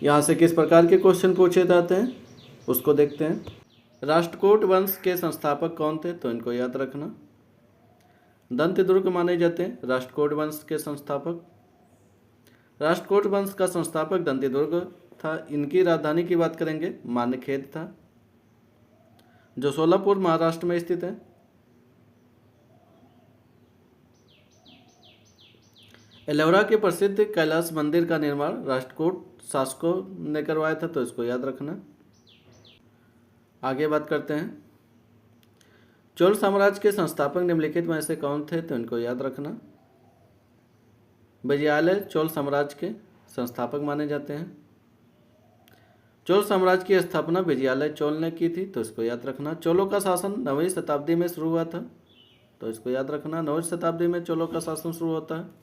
यहाँ से किस प्रकार के क्वेश्चन पूछे जाते हैं उसको देखते हैं। राष्ट्रकूट वंश के संस्थापक कौन थे, तो इनको याद रखना। दंतदुर्ग माने जाते हैं राष्ट्रकूट वंश के संस्थापक। राष्ट्रकूट वंश का संस्थापक दंतदुर्ग था। इनकी राजधानी की बात करेंगे मान्यखेद था, जो सोलापुर महाराष्ट्र में स्थित है। एलोरा के प्रसिद्ध कैलाश मंदिर का निर्माण राष्ट्रकूट शासकों ने करवाया था, तो इसको याद रखना। आगे बात करते हैं। चोल साम्राज्य के संस्थापक निम्नलिखित में से कौन थे, तो इनको याद रखना। विजयालय चोल साम्राज्य के संस्थापक माने जाते हैं। चोल साम्राज्य की स्थापना विजयालय चोल ने की थी, तो इसको याद रखना। चोलों का शासन 9वीं शताब्दी में शुरू हुआ था, तो इसको याद रखना। 9वीं शताब्दी में चोलों का शासन शुरू होता है।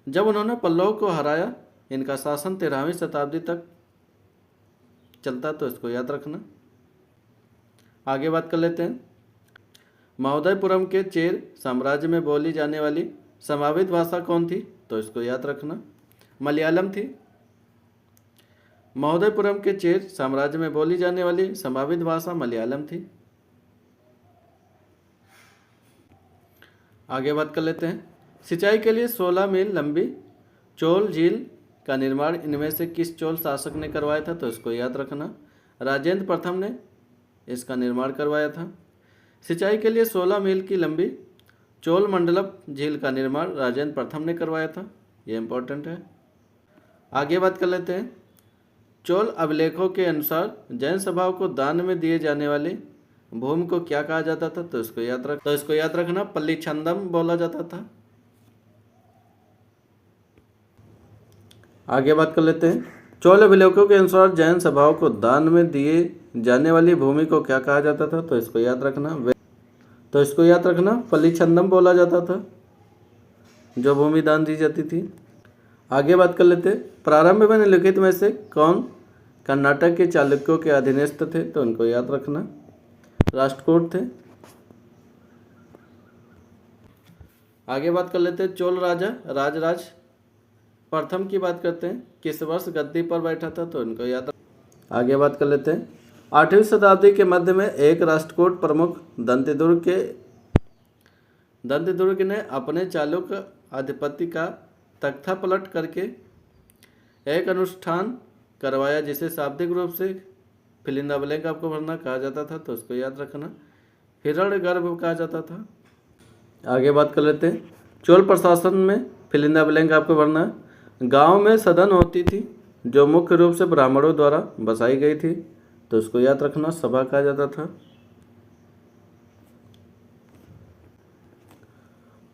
जब उन्होंने पल्लव को हराया, इनका शासन 13वीं शताब्दी तक चलता, तो इसको याद रखना। आगे बात कर लेते हैं। महोदयपुरम के चेर साम्राज्य में बोली जाने वाली संभावित भाषा कौन थी, तो इसको याद रखना। मलयालम थी। महोदयपुरम के चेर साम्राज्य में बोली जाने वाली संभावित भाषा मलयालम थी। आगे बात कर लेते हैं। सिंचाई के लिए 16 मील लंबी चोल झील का निर्माण इनमें से किस चोल शासक ने करवाया था, तो इसको याद रखना। राजेंद्र प्रथम ने इसका निर्माण करवाया था। सिंचाई के लिए 16 मील की लंबी चोल मंडलम झील का निर्माण राजेंद्र प्रथम ने करवाया था। ये इंपॉर्टेंट है। आगे बात कर लेते हैं। चोल अभिलेखों के अनुसार जैन सभाओं को दान में दिए जाने वाली भूमि को क्या कहा जाता था, तो इसको याद रखना। पल्ली छंदम बोला जाता था। आगे बात कर लेते हैं। चोल अभिलेखों के अनुसार जैन सभाओं को दान में दिए जाने वाली भूमि को क्या कहा जाता था, तो इसको याद रखना। पल्ली छंदम बोला जाता था, जो भूमि दान दी जाती थी। आगे बात कर लेते हैं। प्रारंभ में निम्नलिखित में से कौन कर्नाटक के चालुक्यों के अधीनस्थ थे, तो इनको याद रखना। राष्ट्रकूट थे। आगे बात कर लेते हैं। चोल राजा राजराज प्रथम की बात करते हैं। किस वर्ष गद्दी पर बैठा था, तो इनको याद रखना। आगे बात कर लेते हैं। 8वीं शताब्दी के मध्य में एक राष्ट्रकूट प्रमुख दंतदुर्ग ने अपने चालुक्य आधिपत्य का तख्ता पलट करके एक अनुष्ठान करवाया, जिसे शाब्दिक रूप से फिलिंदा ब्लैंक आपको भरना कहा जाता था, तो उसको याद रखना। हिरण्यगर्भ कहा जाता था। आगे बात कर लेते हैं। चोल प्रशासन में फिलिंदा ब्लैंक आपको भरना है। गांव में सदन होती थी, जो मुख्य रूप से ब्राह्मणों द्वारा बसाई गई थी, तो उसको याद रखना। सभा कहा जाता था।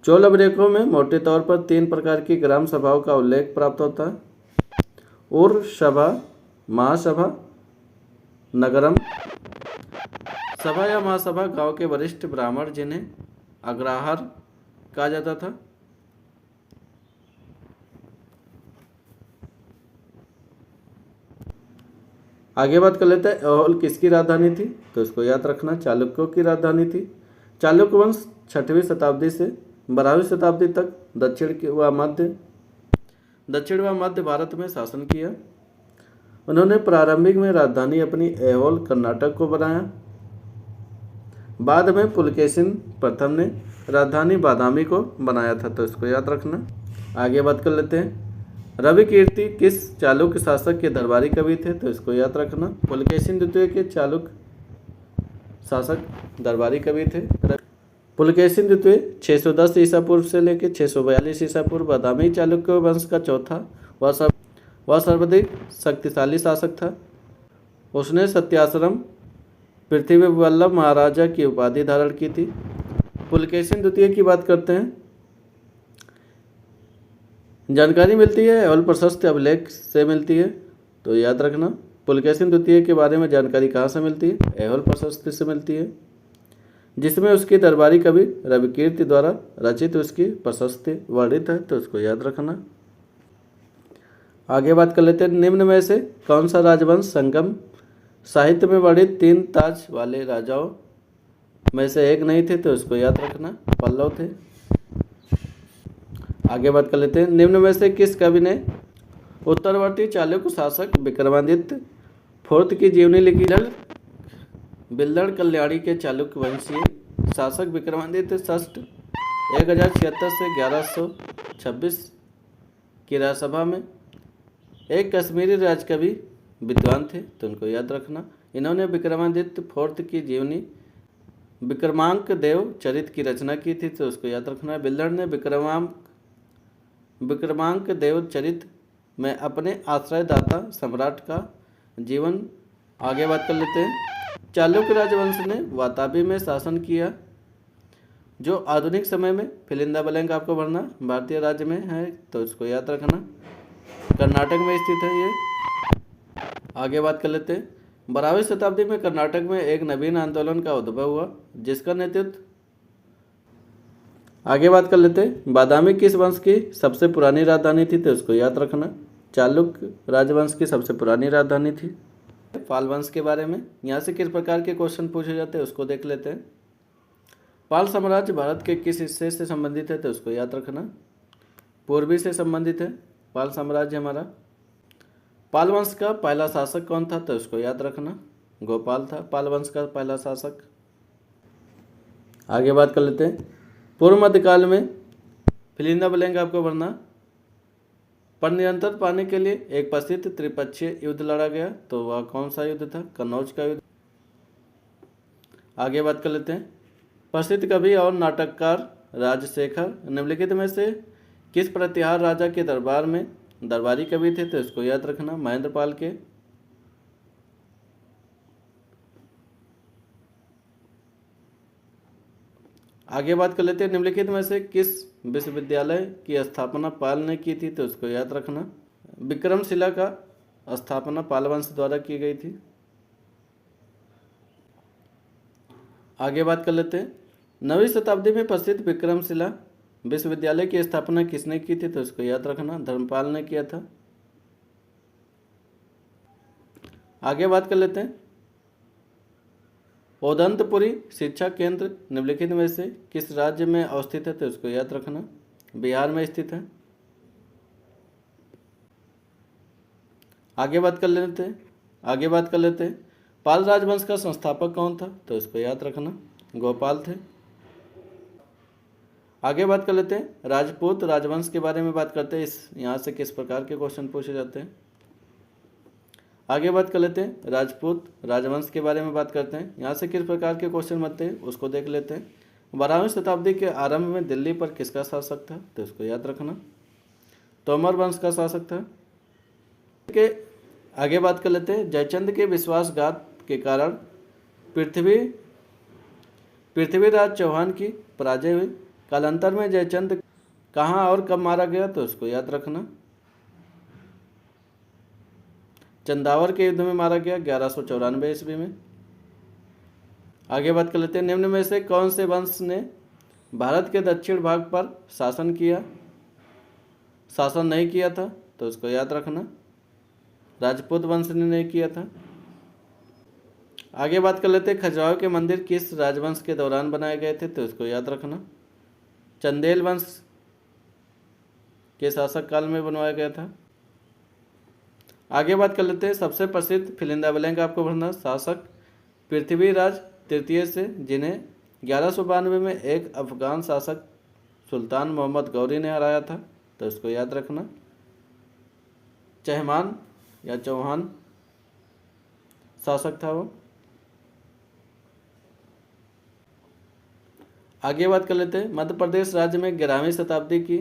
चोल अभिलेखों में मोटे तौर पर 3 प्रकार की ग्राम सभाओं का उल्लेख प्राप्त होता है। उर सभा, महासभा, नगरम। सभा या महासभा गांव के वरिष्ठ ब्राह्मण, जिन्हें अग्रहार कहा जाता था। आगे बात कर लेते हैं। ऐहोल किसकी राजधानी थी, तो इसको याद रखना। चालुक्यों की राजधानी थी। चालुक्य वंश 6वीं शताब्दी से 12वीं शताब्दी तक दक्षिण व मध्य भारत में शासन किया। उन्होंने प्रारंभिक में राजधानी अपनी ऐहोल कर्नाटक को बनाया। बाद में पुलकेशिन प्रथम ने राजधानी बादामी को बनाया था, तो इसको याद रखना। आगे बात कर लेते हैं। रवि कीर्ति किस चालुक्य शासक के दरबारी कवि थे, तो इसको याद रखना। पुलकेशिन द्वितीय के चालुक्य शासक दरबारी कवि थे। पुलकेशिन द्वितीय 610 ईसा पूर्व से लेकर 642 ईसा पूर्व बादामी चालुक्य वंश का चौथा वह सर्वाधिक शक्तिशाली शासक था। उसने सत्याश्रम पृथ्वी वल्लभ महाराजा की उपाधि धारण की थी। पुलकेशिन द्वितीय की बात करते हैं। जानकारी मिलती है ऐहोल प्रशस्ति अभिलेख से मिलती है, तो याद रखना। पुलकेशिन द्वितीय के बारे में जानकारी कहाँ से मिलती है? ऐहोल प्रशस्ति से मिलती है, जिसमें उसके दरबारी कवि रविकीर्ति द्वारा रचित उसकी प्रशस्ति वर्णित है, तो उसको याद रखना। आगे बात कर लेते हैं। निम्न में से कौन सा राजवंश संगम साहित्य में वर्णित 3 ताज वाले राजाओं में से एक नहीं थे, तो उसको याद रखना। पल्लव थे। आगे बात कर लेते हैं। निम्न में से किस कवि ने उत्तरवर्ती चालुक्य शासक विक्रमादित्य फोर्थ की जीवनी लिखी बिल्दड़ कल्याणी के चालुक्य वंशीय शासक विक्रमादित्य षष्ठ 1076 से 1126 की राज्यसभा में एक कश्मीरी राजकवि विद्वान थे, तो उनको याद रखना। इन्होंने विक्रमादित्य फोर्थ की जीवनी विक्रमांक देव चरित की रचना की थी, तो उसको याद रखना। बिल्दड़ ने विक्रमांक देव चरित में अपने आश्रयदाता सम्राट का जीवन आगे बात कर लेते हैं। चालुक्य राजवंश ने वातापी में शासन किया, जो आधुनिक समय में फिलिंदा ब्लैंक आपको भरना भारतीय राज्य में है, तो इसको याद रखना। कर्नाटक में स्थित है ये। आगे बात कर लेते हैं। 12वीं शताब्दी में कर्नाटक में एक नवीन आंदोलन का उद्भव हुआ, जिसका नेतृत्व आगे बात कर लेते हैं। बादामी किस वंश की सबसे पुरानी राजधानी थी, तो इसको याद रखना। चालुक्य राजवंश की सबसे पुरानी राजधानी थी। पाल वंश के बारे में यहाँ से किस प्रकार के क्वेश्चन पूछे जाते हैं उसको देख लेते हैं। पाल साम्राज्य भारत के किस हिस्से से संबंधित है, तो उसको याद रखना। पूर्वी से संबंधित है पाल साम्राज्य हमारा। पाल वंश का पहला शासक कौन था, तो उसको याद रखना। गोपाल था पाल वंश का पहला शासक। आगे बात कर लेते हैं। पूर्व मध्यकाल में फिलिंदा ब्लैंक आपको भरना। पर निरंतर पाने के लिए एक प्रसिद्ध त्रिपक्षीय युद्ध लड़ा गया, तो वह कौन सा युद्ध था? कन्नौज का युद्ध। आगे बात कर लेते हैं। प्रसिद्ध कवि और नाटककार राजशेखर निम्नलिखित में से किस प्रतिहार राजा के दरबार में दरबारी कवि थे, तो इसको याद रखना। महेंद्रपाल के। आगे बात कर लेते हैं। निम्नलिखित में से किस विश्वविद्यालय की स्थापना पाल ने की थी, तो उसको याद रखना। विक्रमशिला का स्थापना पाल वंश द्वारा की गई थी। आगे बात कर लेते हैं। 9वीं शताब्दी में प्रसिद्ध विक्रमशिला विश्वविद्यालय की स्थापना किसने की थी, तो इसको याद रखना। धर्मपाल ने किया था। आगे बात कर लेते हैं। ओदंतपुरी शिक्षा केंद्र निम्नलिखित में से किस राज्य में अवस्थित है, तो इसको याद रखना। बिहार में स्थित है। आगे बात कर लेते हैं। पाल राजवंश का संस्थापक कौन था, तो इसको याद रखना। गोपाल थे। आगे बात कर लेते हैं। राजपूत राजवंश के बारे में बात करते हैं। यहाँ से किस प्रकार के क्वेश्चन पूछे जाते हैं। आगे बात कर लेते हैं। राजपूत राजवंश के बारे में बात करते हैं। यहाँ से किस प्रकार के क्वेश्चन बनते हैं उसको देख लेते हैं। 12वीं शताब्दी के आरंभ में दिल्ली पर किसका शासक था, तो इसको याद रखना। तोमर वंश का शासक था। के आगे बात कर लेते हैं। जयचंद के विश्वासघात के कारण पृथ्वीराज चौहान की पराजय हुई। कालांतर में जयचंद कहाँ और कब मारा गया, तो उसको याद रखना। चंदावर के युद्ध में मारा गया 1194 ईस्वी में। आगे बात कर लेते हैं। निम्न में से कौन से वंश ने भारत के दक्षिण भाग पर शासन नहीं किया था, तो उसको याद रखना। राजपूत वंश ने नहीं किया था। आगे बात कर लेते हैं। खजुराहो के मंदिर किस राजवंश के दौरान बनाए गए थे, तो उसको याद रखना। चंदेल वंश के शासक काल में बनवाया गया था। आगे बात कर लेते हैं। सबसे प्रसिद्ध फिलिंदा ब्लैंक आपको भरना। शासक पृथ्वीराज तृतीय से, जिन्हें 1192 में एक अफगान शासक सुल्तान मोहम्मद गौरी ने हराया था, तो इसको याद रखना। चहमान या चौहान शासक था वो। आगे बात कर लेते हैं। मध्य प्रदेश राज्य में 11वीं शताब्दी की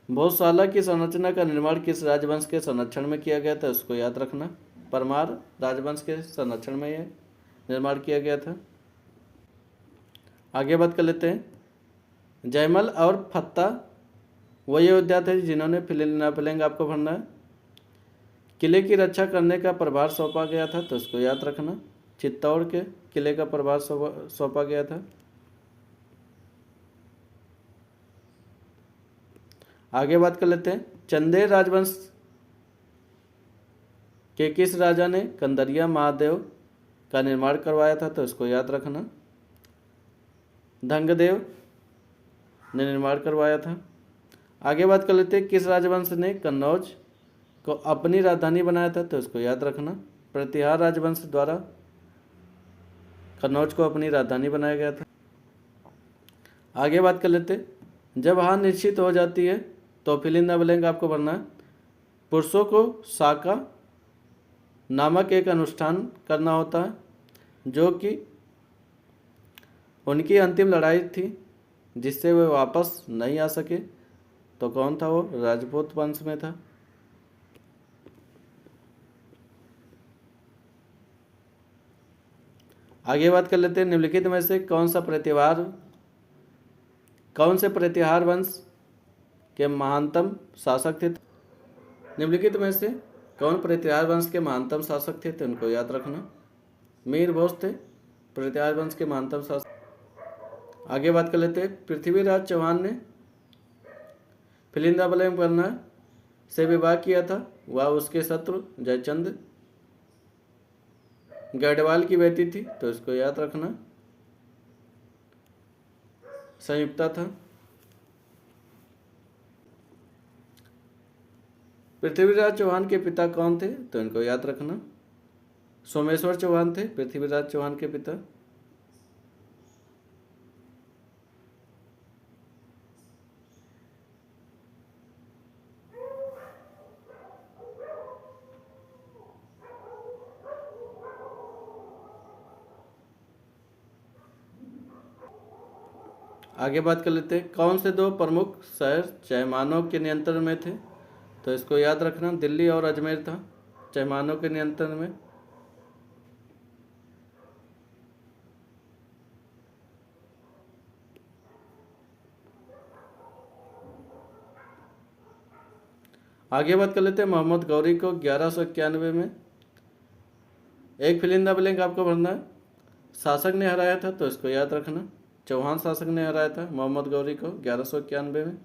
भोजशाला की संरचना का निर्माण किस राजवंश के संरक्षण में किया गया था, उसको याद रखना। परमार राजवंश के संरक्षण में यह निर्माण किया गया था। आगे बात कर लेते हैं। जयमल और फत्ता वो योद्धा थे जिन्होंने फिलिंग आपको भरना है। किले की रक्षा करने का प्रभार सौंपा गया था, तो उसको याद रखना। चित्तौड़ के किले का प्रभार सौंपा गया था। आगे बात कर लेते हैं। चंदेल राजवंश के किस राजा ने कंदरिया महादेव का निर्माण करवाया था, तो इसको याद रखना। धंगदेव ने निर्माण करवाया था। आगे बात कर लेते हैं। किस राजवंश ने कन्नौज को अपनी राजधानी बनाया था, तो इसको याद रखना। प्रतिहार राजवंश द्वारा कन्नौज को अपनी राजधानी बनाया गया था। आगे बात कर लेते, जब हार निश्चित हो जाती है तो फिल इन द ब्लैंक आपको भरना है। पुरुषों को साका नामक एक अनुष्ठान करना होता है जो कि उनकी अंतिम लड़ाई थी जिससे वे वापस नहीं आ सके। तो कौन था वो? राजपूत वंश में था। आगे बात कर लेते हैं, निम्नलिखित में से कौन से प्रतिहार वंश के महानतम शासक थे? निम्नलिखित में से कौन प्रतिहार वंश के महानतम शासक थे? तो इनको याद रखना। मीर भोज थे प्रतिहार वंश के महानतम शासक। आगे बात कर लेते हैं, पृथ्वीराज चौहान ने फिल इन द ब्लैंक करना से विवाह किया था। वह उसके शत्रु जयचंद गढ़वाल की बेटी थी, तो इसको याद रखना। संयुक्ता था। पृथ्वीराज चौहान के पिता कौन थे? तो इनको याद रखना। सोमेश्वर चौहान थे पृथ्वीराज चौहान के पिता। आगे बात कर लेते हैं, कौन से दो प्रमुख शहर चैमानों के नियंत्रण में थे? तो इसको याद रखना, दिल्ली और अजमेर था चैमानों के नियंत्रण में। आगे बात कर लेते हैं, मोहम्मद गौरी को 1191 में एक फिल इन द ब्लैंक आपको भरना है। शासक ने हराया था, तो इसको याद रखना। चौहान शासक ने हराया था मोहम्मद गौरी को 1191 में।